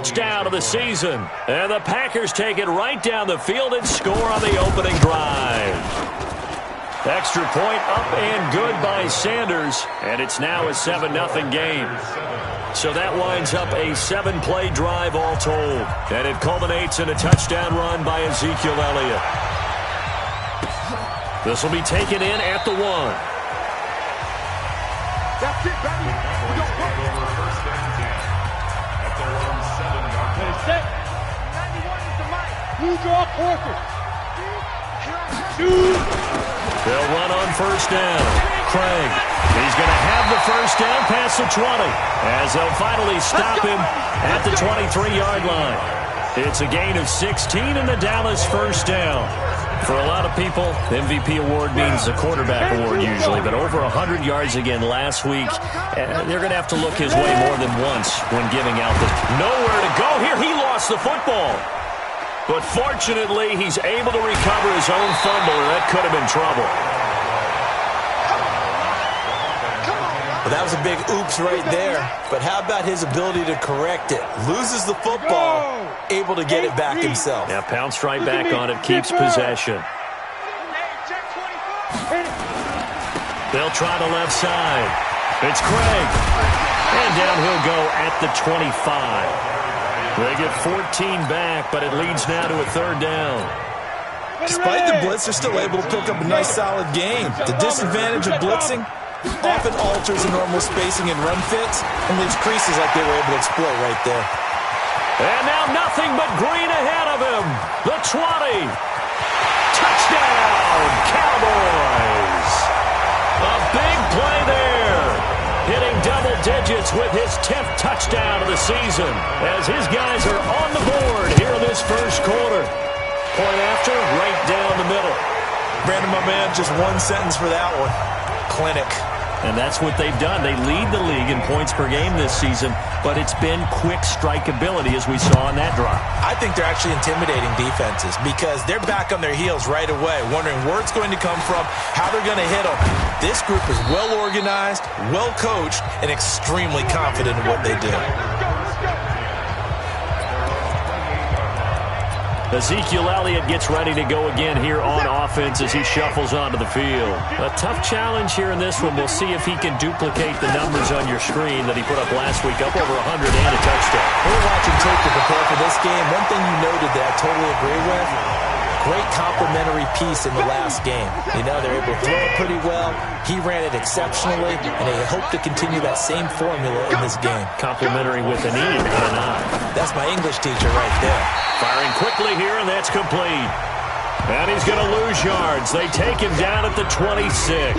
touchdown of the season. And the Packers take it right down the field and score on the opening drive. Extra point up and good by Sanders. And it's now a 7-0 game. So that winds up a 7-play drive all told. And it culminates in a touchdown run by Ezekiel Elliott. This will be taken in at the 1. That's it, baby. We don't work. First and 10. At the 1-7 yard line. 91 is the mic. Blue draw quarter. They'll run on first down. Craig. He's going to have the first down past the 20 as they'll finally stop him at the 23-yard line. It's a gain of 16 and the Dallas first down. For a lot of people, the MVP award means the quarterback award usually, but over 100 yards again last week. They're going to have to look his way more than once when giving out the nowhere to go. Here he lost the football. But fortunately, he's able to recover his own fumble, or that could have been trouble. Well, that was a big oops right there. But how about his ability to correct it? Loses the football, able to get it back himself. Yeah, pounced right back on it, keeps possession. They'll try the left side. It's Craig. And down he'll go at the 25. They get 14 back, but it leads now to a third down. Despite the blitz, they're still able to pick up a nice, solid game. The disadvantage of blitzing often alters the normal spacing and run fits and leaves creases like they were able to exploit right there. And now nothing but green ahead of him. The 20. Touchdown, Cowboys. A big play there. Hitting double digits with his 10th touchdown of the season as his guys are on the board here in this first quarter. Point after, right down the middle. Brandon, my man, just one sentence for that one. Clinic. And that's what they've done. They lead the league in points per game this season, but it's been quick strikeability as we saw on that drive. I think they're actually intimidating defenses because they're back on their heels right away, wondering where it's going to come from, how they're going to hit them. This group is well organized, well coached, and extremely confident in what they do. Ezekiel Elliott gets ready to go again here on offense as he shuffles onto the field. A tough challenge here in this one. We'll see if he can duplicate the numbers on your screen that he put up last week, up over 100 and a touchdown. We're watching tape to prepare for this game. One thing you noted that I totally agree with, great complementary piece in the last game. You know, they're able to throw it pretty well. He ran it exceptionally, and they hope to continue that same formula in this game. Complementary with an E, not an I. That's my English teacher right there. Firing quickly here, and that's complete. And he's going to lose yards. They take him down at the 26.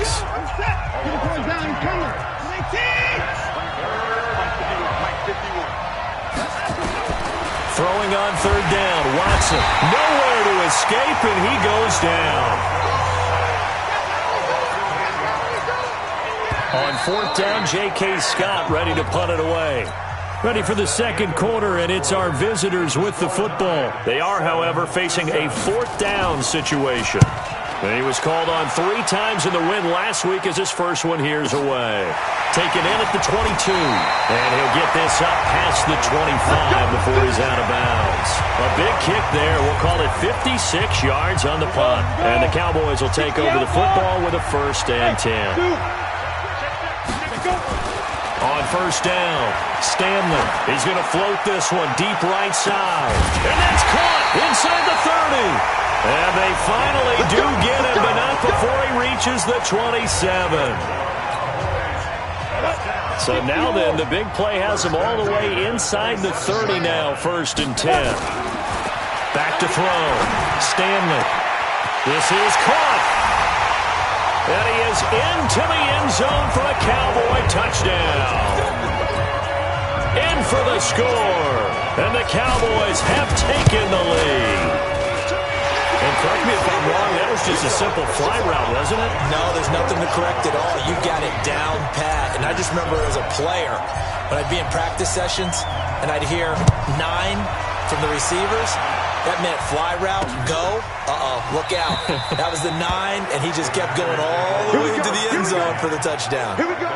Throwing on third down, Watson. Nowhere to escape, and he goes down. On fourth down, J.K. Scott ready to punt it away. Ready for the second quarter, and it's our visitors with the football. They are, however, facing a fourth down situation. And he was called on 3 times in the win last week as his first one here's away. Taken in at the 22. And he'll get this up past the 25 before he's out of bounds. A big kick there. We'll call it 56 yards on the punt. And the Cowboys will take over the football with a first and 10. On first down, Stanley. He's going to float this one deep right side. And that's caught inside the 30. And they finally do get him, but not before he reaches the 27. So now then, the big play has him all the way inside the 30 now, first and 10. Back to throw. Stanley. This is caught. And he is into the end zone for a Cowboy touchdown. In for the score. And the Cowboys have taken the lead. And correct me if I'm wrong, that was just a simple fly route, wasn't it? No, there's nothing to correct at all. You got it down pat. And I just remember as a player, when I'd be in practice sessions and I'd hear 9 from the receivers, that meant fly route, go, look out. That was the 9, and he just kept going all the way into the end zone for the touchdown. Here we go.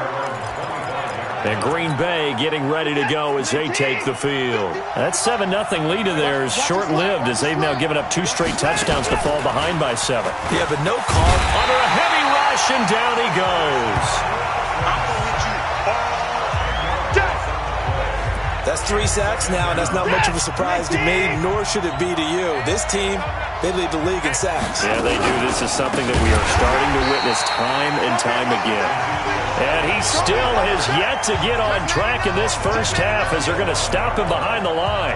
And Green Bay getting ready to go as they take the field. That 7-0 lead of theirs short-lived as they've now given up 2 straight touchdowns to fall behind by 7. Yeah, but no call. Under a heavy rush, and down he goes. That's 3 sacks now, and that's not much of a surprise to me, nor should it be to you. This team, they lead the league in sacks. Yeah, they do. This is something that we are starting to witness time and time again. And he still has yet to get on track in this first half as they're going to stop him behind the line.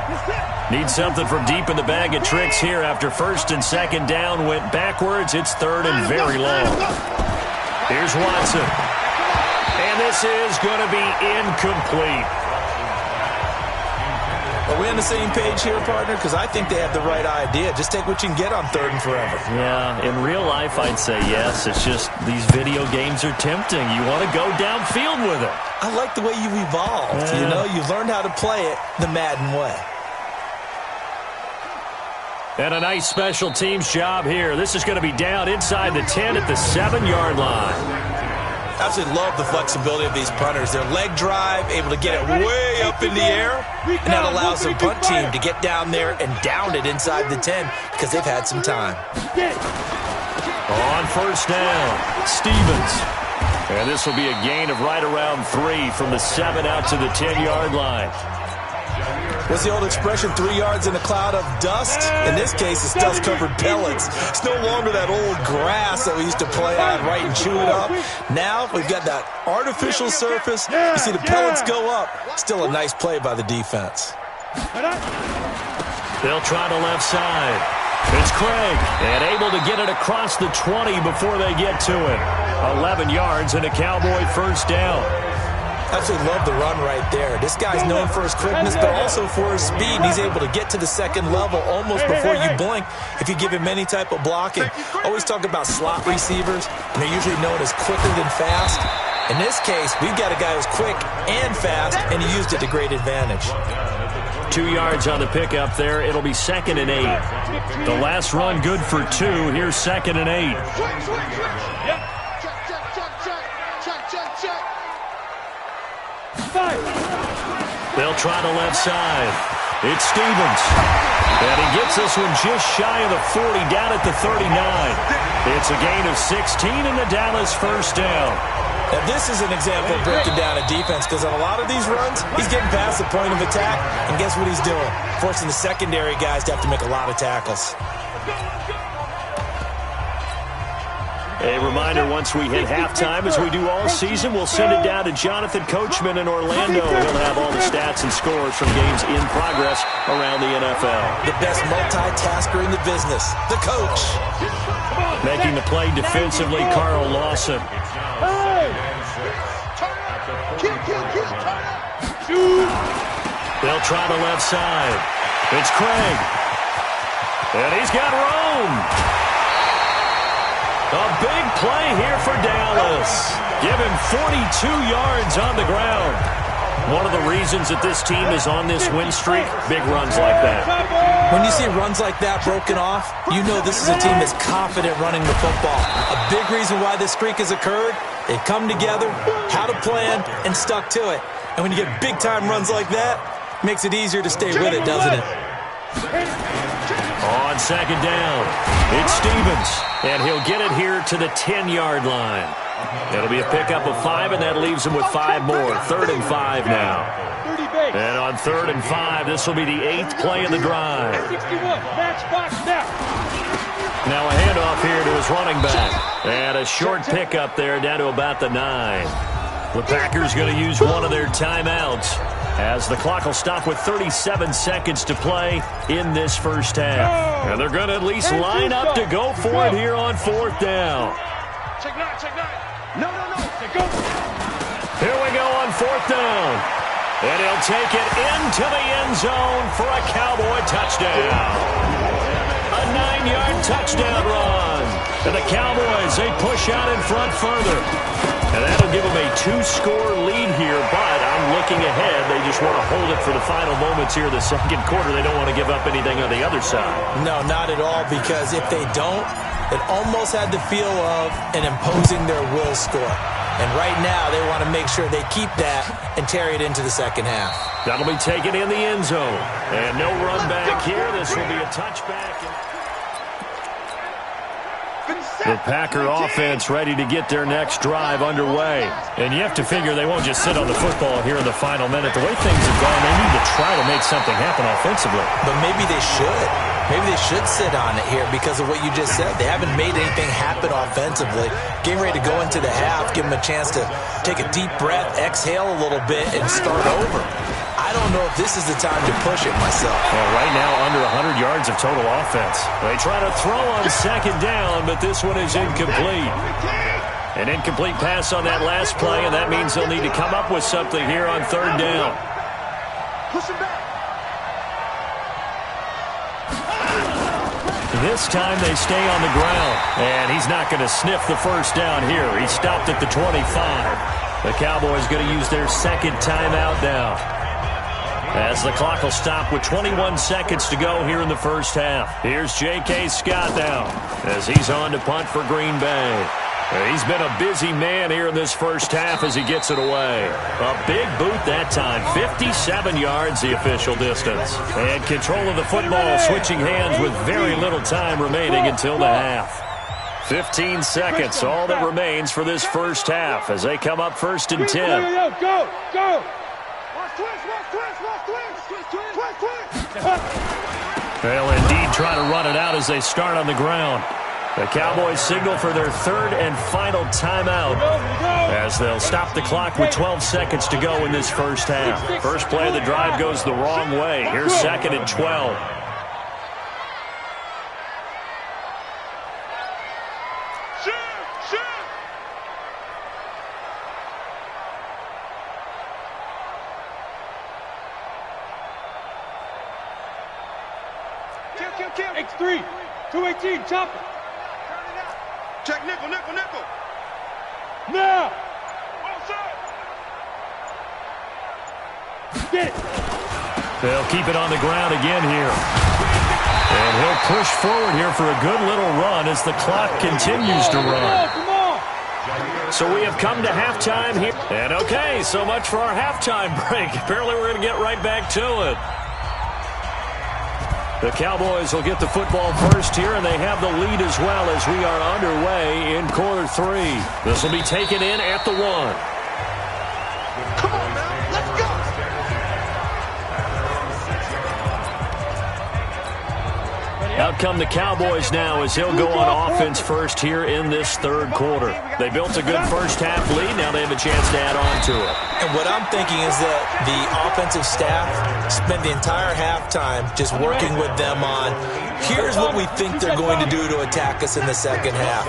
Need something from deep in the bag of tricks here after first and second down went backwards. It's third and very long. Here's Watson. And this is going to be incomplete. Are we on the same page here, partner? Because I think they have the right idea. Just take what you can get on third and forever. Yeah, in real life, I'd say yes. It's just these video games are tempting. You want to go downfield with it. I like the way you've evolved. Yeah. You know, you've learned how to play it the Madden way. And a nice special teams job here. This is going to be down inside the 10 at the 7-yard line. Absolutely love the flexibility of these punters. Their leg drive, able to get it way up in the air, and that allows the punt team to get down there and down it inside the 10 because they've had some time. On first down, Stevens. And this will be a gain of right around 3 from the 7 out to the 10-yard line. What's the old expression, 3 yards in a cloud of dust? In this case, it's dust-covered pellets. It's no longer that old grass that we used to play on, right, and chew it up. Now we've got that artificial surface. You see the pellets go up. Still a nice play by the defense. They'll try to left side. It's Craig, and able to get it across the 20 before they get to it. 11 yards and a Cowboy first down. Absolutely love the run right there. This guy's known for his quickness, but also for his speed. He's able to get to the second level almost before you blink if you give him any type of blocking. Always talk about slot receivers, and they're usually known as quicker than fast. In this case, we've got a guy who's quick and fast, and he used it to great advantage. 2 yards on the pickup there. It'll be 2nd and 8. The last run good for 2. Here's 2nd and 8. They'll try to left side. It's Stevens. And he gets this one just shy of the 40, down at the 39. It's a gain of 16 and the Dallas first down. Now this is an example of breaking down a defense because on a lot of these runs, he's getting past the point of attack, and guess what he's doing? Forcing the secondary guys to have to make a lot of tackles. A reminder, once we hit halftime, as we do all season, we'll send it down to Jonathan Coachman in Orlando. He'll have all the stats and scores from games in progress around the NFL. The best multitasker in the business, the coach. Making the play defensively, Carl Lawson. They'll try the left side. It's Craig. And he's got room. A big play here for Dallas. Give him 42 yards on the ground. One of the reasons that this team is on this win streak, big runs like that. When you see runs like that broken off, you know this is a team that's confident running the football. A big reason why this streak has occurred, they've come together, had a plan, and stuck to it. And when you get big-time runs like that, it makes it easier to stay with it, doesn't it? On second down, it's Stevens, and he'll get it here to the 10-yard line. It'll be a pickup of 5, and that leaves him with 5 more. 3rd and 5 now. And on 3rd and 5, this will be the 8th play of the drive. Now a handoff here to his running back. And a short pickup there down to about the 9. The Packers going to use one of their timeouts, as the clock will stop with 37 seconds to play in this first half. And they're going to at least line up to go for it here on 4th down. Check 9, check 9. No. Here we go on 4th down. And he'll take it into the end zone for a Cowboy touchdown. A 9-yard touchdown run. And the Cowboys, they push out in front further. And that'll give them a 2-score lead here, but I'm looking ahead. They just want to hold it for the final moments here in the second quarter. They don't want to give up anything on the other side. No, not at all, because if they don't, it almost had the feel of an imposing their will score. And right now, they want to make sure they keep that and carry it into the second half. That'll be taken in the end zone. And no run back here. This will be a touchback. The Packer offense ready to get their next drive underway. And you have to figure they won't just sit on the football here in the final minute. The way things have gone, they need to try to make something happen offensively. But maybe they should. Maybe they should sit on it here because of what you just said. They haven't made anything happen offensively. Getting ready to go into the half, give them a chance to take a deep breath, exhale a little bit, and start over. I don't know if this is the time to push it myself. Well, right now, under 100 yards of total offense. They try to throw on second down, but this one is incomplete. An incomplete pass on that last play, and that means they'll need to come up with something here on third down. Push him back. This time they stay on the ground, and he's not going to sniff the first down here. He stopped at the 25. The Cowboys going to use their second timeout now, as the clock will stop with 21 seconds to go here in the first half. Here's J.K. Scott now as he's on to punt for Green Bay. He's been a busy man here in this first half as he gets it away. A big boot that time. 57 yards the official distance. And control of the football switching hands with very little time remaining until the half. 15 seconds, all that remains for this first half as they come up first and 10. Go! They'll indeed try to run it out as they start on the ground. The Cowboys signal for their third and final timeout as they'll stop the clock with 12 seconds to go in this first half. First play of the drive goes the wrong way. Here's second and 12. X3, 218, chopper. Check nickel. Now! Get it. They'll keep it on the ground again here. And he'll push forward here for a good little run as the clock continues to run. Come on. So we have come to halftime here. And okay, so much for our halftime break. Apparently we're going to get right back to it. The Cowboys will get the football first here, and they have the lead as well as we are underway in quarter three. This will be taken in at the 1. Come on, man. Let's go. Out come the Cowboys now as he'll go on offense first here in this third quarter. They built a good first half lead. Now they have a chance to add on to it. And what I'm thinking is that the offensive staff spent the entire halftime just working with them on, here's what we think they're going to do to attack us in the second half.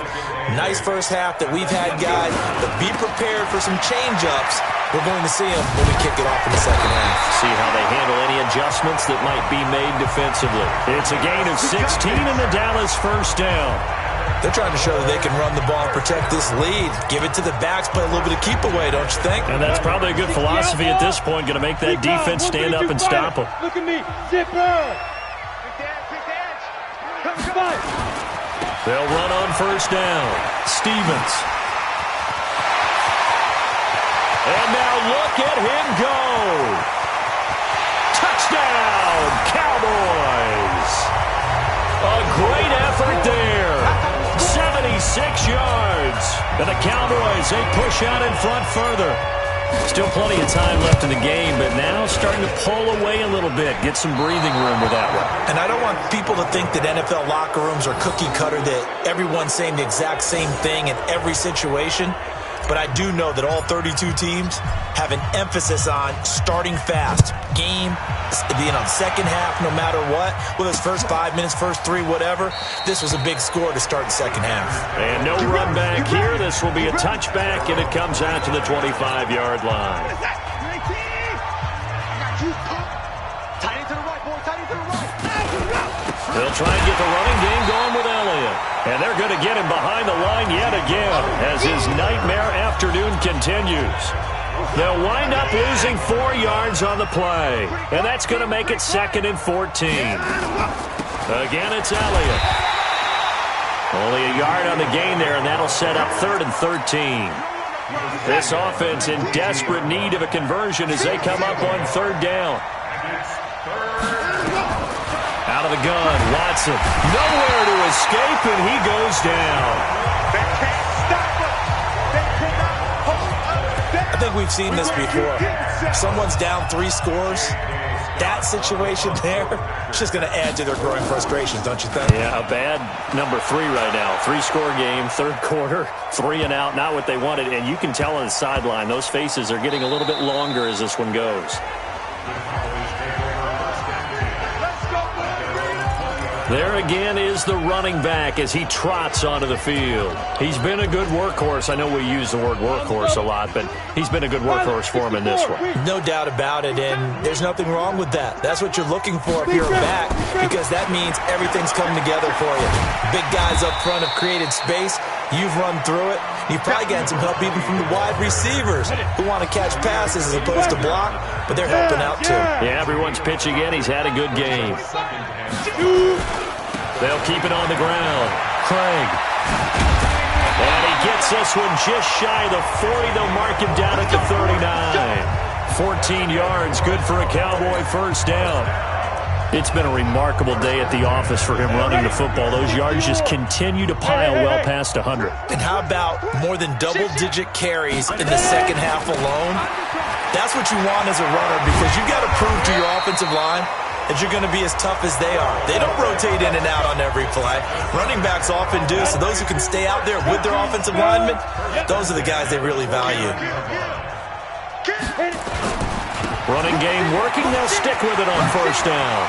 Nice first half that we've had, guys, but be prepared for some change-ups. We're going to see them when we kick it off in the second half. See how they handle any adjustments that might be made defensively. It's a gain of 16 and the Dallas first down. They're trying to show that they can run the ball and protect this lead. Give it to the backs, play a little bit of keep away, don't you think? And that's probably a good philosophy at this point, going to make that defense stand up and stop them. Look at me. Zipper. Kick the edge. Come on. They'll run on first down. Stevens. And now look at him go. Touchdown, Cowboys. A great effort there. 76 yards. And the Cowboys, they push out in front further. Still plenty of time left in the game, but now starting to pull away a little bit. Get some breathing room with that one. And I don't want people to think that NFL locker rooms are cookie cutter, that everyone's saying the exact same thing in every situation. But I do know that all 32 teams have an emphasis on starting fast. Game, being on second half no matter what. Whether it's first 5 minutes, first 3, whatever. This was a big score to start the second half. And no run back here. This will be a touchback, and it comes out to the 25-yard line. They'll try and get the running game going with Elliott. And they're going to get him behind the line yet again as his nightmare afternoon continues. They'll wind up losing 4 yards on the play. And that's going to make it 2nd and 14. Again, it's Elliott. Only a yard on the gain there, and that'll set up 3rd and 13. This offense in desperate need of a conversion as they come up on third down. Out of the gun, Watson. Nowhere to escape, and he goes down. They can't stop us. They cannot hold us. I think we've seen this before. Someone's down 3 scores. That situation there, it's just going to add to their growing frustrations, don't you think? Yeah, a bad number 3 right now. 3-score game, third quarter, 3 and out, not what they wanted. And you can tell on the sideline, those faces are getting a little bit longer as this one goes. There again is the running back as he trots onto the field. He's been a good workhorse. I know we use the word workhorse a lot, but he's been a good workhorse for him in this one. No doubt about it, and there's nothing wrong with that. That's what you're looking for if you're a back, because that means everything's come together for you. Big guys up front have created space. You've run through it. You've probably gotten some help even from the wide receivers who want to catch passes as opposed to block, but they're helping out too. Yeah, everyone's pitching in. He's had a good game. They'll keep it on the ground. Craig. And he gets this one just shy of the 40. They'll mark him down at the 39. 14 yards, good for a Cowboy first down. It's been a remarkable day at the office for him running the football. Those yards just continue to pile well past 100. And how about more than double-digit carries in the second half alone? That's what you want as a runner, because you've got to prove to your offensive line that you're going to be as tough as they are. They don't rotate in and out on every play. Running backs often do, so those who can stay out there with their offensive linemen, those are the guys they really value. Running game working. They'll stick with it on first down.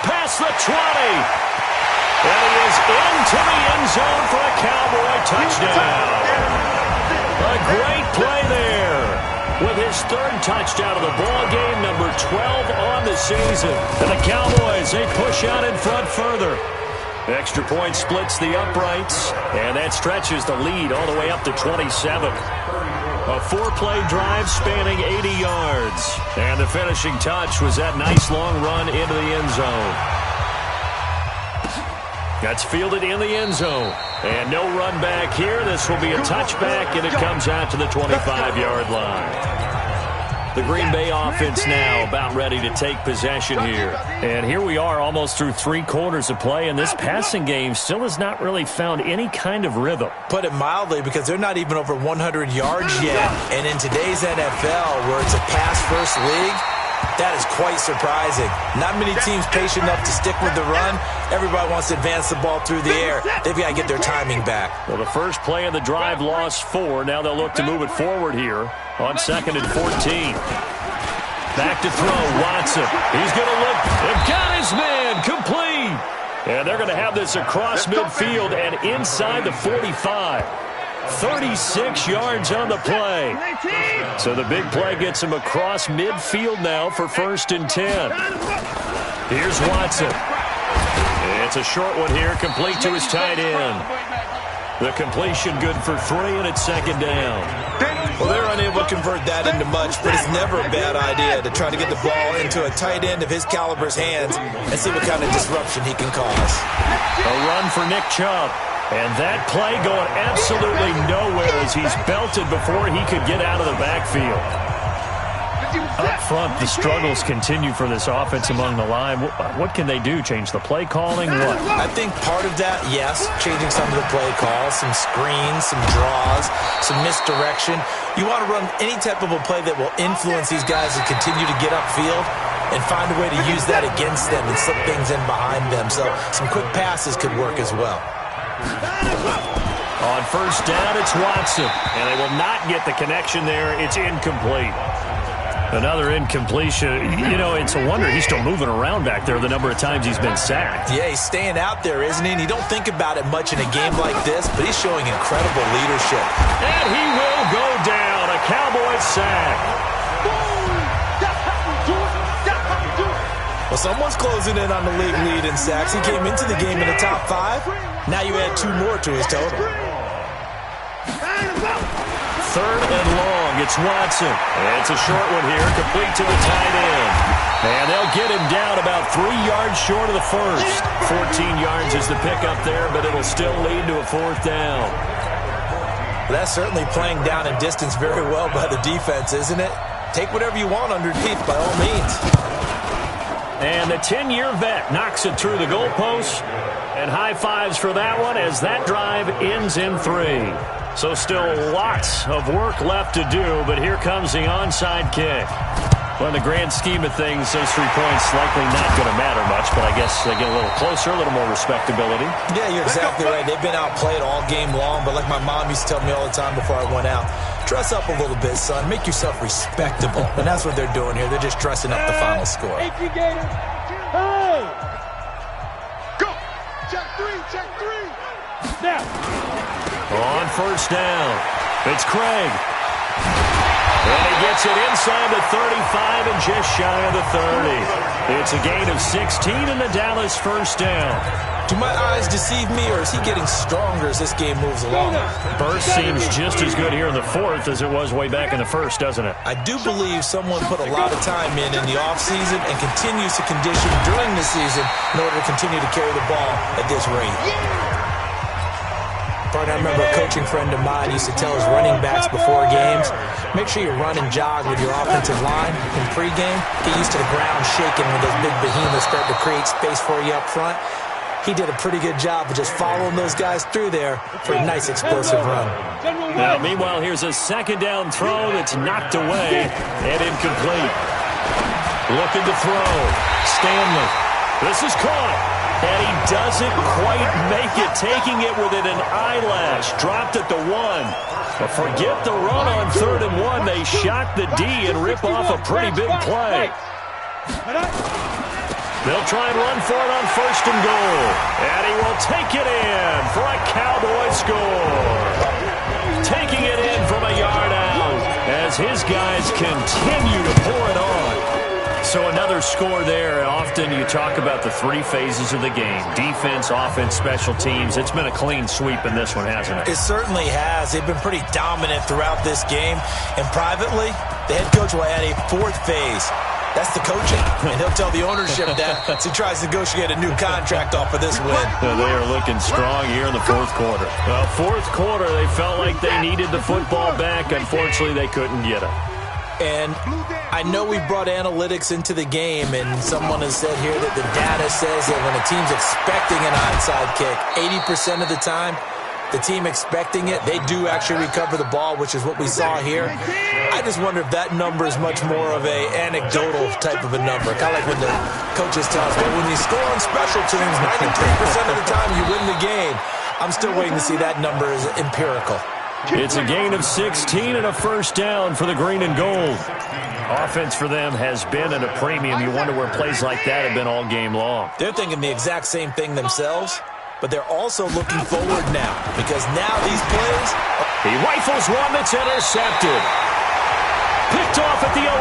Past the 20. And he is into the end zone for a Cowboy touchdown. A great play there. With his third touchdown of the ball game, number 12 on the season. And the Cowboys, they push out in front further. Extra point splits the uprights, and that stretches the lead all the way up to 27. A 4-play drive spanning 80 yards. And the finishing touch was that nice long run into the end zone. That's fielded in the end zone. And no run back here. This will be a touchback, and it comes out to the 25-yard line. The Green Bay offense now about ready to take possession here. And here we are almost through 3 quarters of play, and this passing game still has not really found any kind of rhythm. Put it mildly, because they're not even over 100 yards yet. And in today's NFL, where it's a pass-first league, that is quite surprising. Not many teams patient enough to stick with the run. Everybody wants to advance the ball through the air. They've got to get their timing back. Well, the first play of the drive lost 4. Now they'll look to move it forward here on 2nd and 14. Back to throw, Watson. He's going to look. They've got his man complete. And they're going to have this across midfield and inside the 45. 36 yards on the play. So the big play gets him across midfield now for 1st and 10. Here's Watson. It's a short one here, complete to his tight end. The completion good for 3, and it's 2nd down. Well, they're unable to convert that into much, but it's never a bad idea to try to get the ball into a tight end of his caliber's hands and see what kind of disruption he can cause. A run for Nick Chubb. And that play going absolutely nowhere as he's belted before he could get out of the backfield. Up front, the struggles continue for this offense among the line. What can they do? Change the play calling? What? I think part of that, yes, changing some of the play calls, some screens, some draws, some misdirection. You want to run any type of a play that will influence these guys to continue to get upfield and find a way to use that against them and slip things in behind them. So some quick passes could work as well. On first down, it's Watson. And they will not get the connection there. It's incomplete. Another incompletion. You know, it's a wonder he's still moving around back there the number of times he's been sacked. Yeah, he's staying out there, isn't he? And you don't think about it much in a game like this, but he's showing incredible leadership. And he will go down. A Cowboy sack. Well, someone's closing in on the league lead in sacks. He came into the game in the top 5. Now you add 2 more to his total. 3rd and long. It's Watson. And it's a short one here, complete to the tight end. And they'll get him down about 3 yards short of the first. 14 yards is the pickup there, but it'll still lead to a 4th down. Well, that's certainly playing down and distance very well by the defense, isn't it? Take whatever you want underneath, by all means. And the 10-year vet knocks it through the goalpost. And high fives for that one as that drive ends in 3. So still lots of work left to do, but here comes the onside kick. Well, in the grand scheme of things, those 3 points likely not going to matter much, but I guess they get a little closer, a little more respectability. Yeah, you're exactly right. They've been outplayed all game long, but like my mom used to tell me all the time before I went out, dress up a little bit, son. Make yourself respectable. And that's what they're doing here. They're just dressing up the final score. Hey! Go! Check 3, check 3! Now! On first down, it's Craig. And he gets it inside the 35 and just shy of the 30. It's a gain of 16 and the Dallas first down. Do my eyes deceive me, or is he getting stronger as this game moves along? Burst seems just as good here in the 4th as it was way back in the 1st, doesn't it? I do believe someone put a lot of time in the offseason and continues to condition during the season in order to continue to carry the ball at this rate. Partner, I remember a coaching friend of mine used to tell his running backs before games, make sure you run and jog with your offensive line in pregame. Get used to the ground shaking when those big behemoths start to create space for you up front. He did a pretty good job of just following those guys through there for a nice explosive run. Now, meanwhile, here's a second down throw that's knocked away and incomplete. Looking to throw. Stanley. This is caught. And he doesn't quite make it, taking it within an eyelash. Dropped at the 1. But forget the run on 3rd and 1. They shock the D and rip off a pretty big play. They'll try and run for it on 1st and goal. And he will take it in for a Cowboy score. Taking it in from a yard out as his guys continue to pour it on. So another score there. Often you talk about the 3 phases of the game. Defense, offense, special teams. It's been a clean sweep in this one, hasn't it? It certainly has. They've been pretty dominant throughout this game. And privately, the head coach will add a 4th phase. That's the coaching. And he'll tell the ownership that as he tries to negotiate a new contract off of this win. They are looking strong here in the 4th quarter. Well, 4th quarter, they felt like they needed the football back. Unfortunately, they couldn't get it. And I know we brought analytics into the game, and someone has said here that the data says that when a team's expecting an onside kick, 80% of the time, the team expecting it, they do actually recover the ball, which is what we saw here. I just wonder if that number is much more of a anecdotal type of a number. Kind of like when the coaches tell us, well, when you score on special teams, 93% of the time you win the game. I'm still waiting to see that number as empirical. It's a gain of 16 and a first down for the green and gold. Offense for them has been at a premium. You wonder where plays like that have been all game long. They're thinking the exact same thing themselves, but they're also looking forward now because now these plays... He rifles one that's intercepted. Picked off at the 11.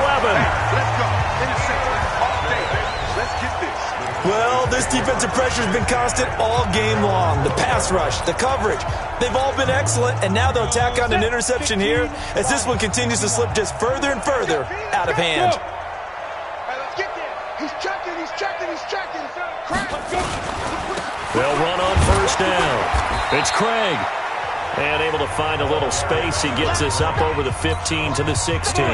Let's go. Interception all day, baby. Let's get this. Well, this defensive pressure has been constant all game long. The pass rush, the coverage, they've all been excellent, and now they'll tack on an interception here as this one continues to slip just further and further out of hand. All right, let's get there. He's checking, he's checking, he's checking. They'll run on first down. It's Craig. And able to find a little space. He gets us up over the 15 to the 16.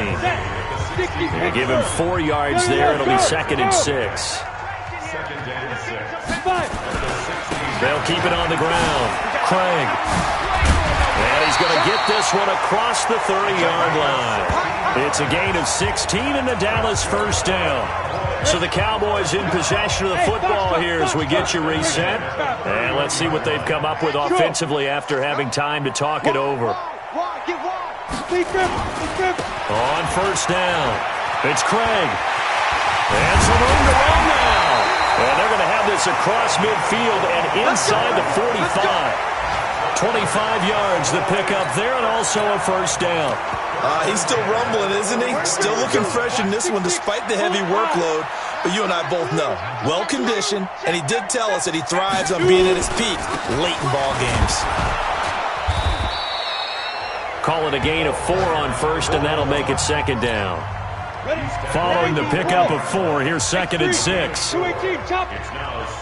They give him 4 yards there. It'll be 2nd and 6. They'll keep it on the ground. Craig. And he's going to get this one across the 30-yard line. It's a gain of 16 and the Dallas first down. So the Cowboys in possession of the football here as we get you reset. And let's see what they've come up with offensively after having time to talk it over. On first down, it's Craig. And some room to run now. And they're going to have this across midfield and inside the 45. 25 yards the pickup there and also a first down. He's still rumbling, isn't he? Still looking fresh in this one despite the heavy workload. But you and I both know, well-conditioned, and he did tell us that he thrives on being at his peak late in ball games. Call it a gain of 4 on first, and that'll make it 2nd down. Following the pickup of 4, here's 2nd and 6. It's now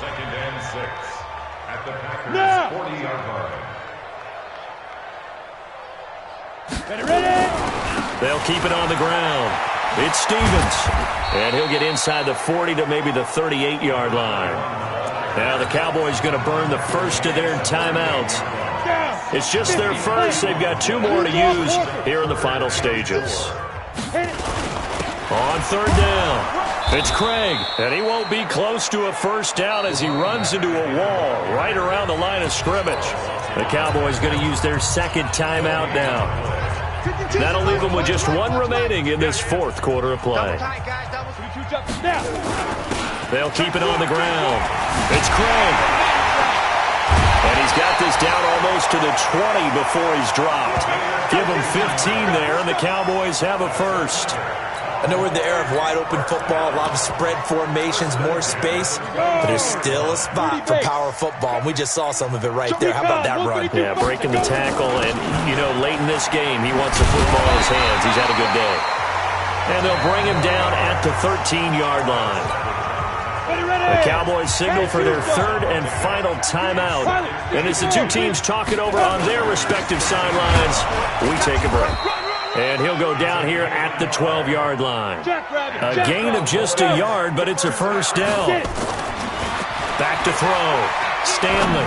2nd and 6 at the Packers' 40-yard line. They'll keep it on the ground. It's Stevens. And he'll get inside the 40 to maybe the 38-yard line. Now the Cowboys going to burn the first of their timeouts. It's just their first. They've got 2 more to use here in the final stages. On third down, it's Craig, and he won't be close to a first down as he runs into a wall right around the line of scrimmage. The Cowboys going to use their second timeout now. That'll leave them with just 1 remaining in this fourth quarter of play. They'll keep it on the ground. It's Craig. And he's got this down almost to the 20 before he's dropped. Give him 15 there, and the Cowboys have a first. I know we're in the era of wide-open football, a lot of spread formations, more space, but there's still a spot for power football, and we just saw some of it right there. How about that run? Yeah, breaking the tackle, and, you know, late in this game, he wants the football in his hands. He's had a good day. And they'll bring him down at the 13-yard line. The Cowboys signal for their third and final timeout. And as the 2 teams talk it over on their respective sidelines, we take a break. And he'll go down here at the 12-yard line. A gain of just a yard, but it's a first down. Back to throw. Stanley.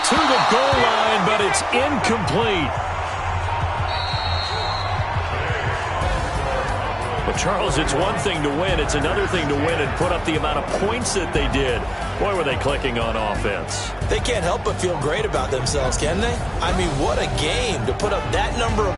To the goal line, but it's incomplete. But, Charles, it's one thing to win. It's another thing to win and put up the amount of points that they did. Boy, were they clicking on offense. They can't help but feel great about themselves, can they? I mean, what a game to put up that number of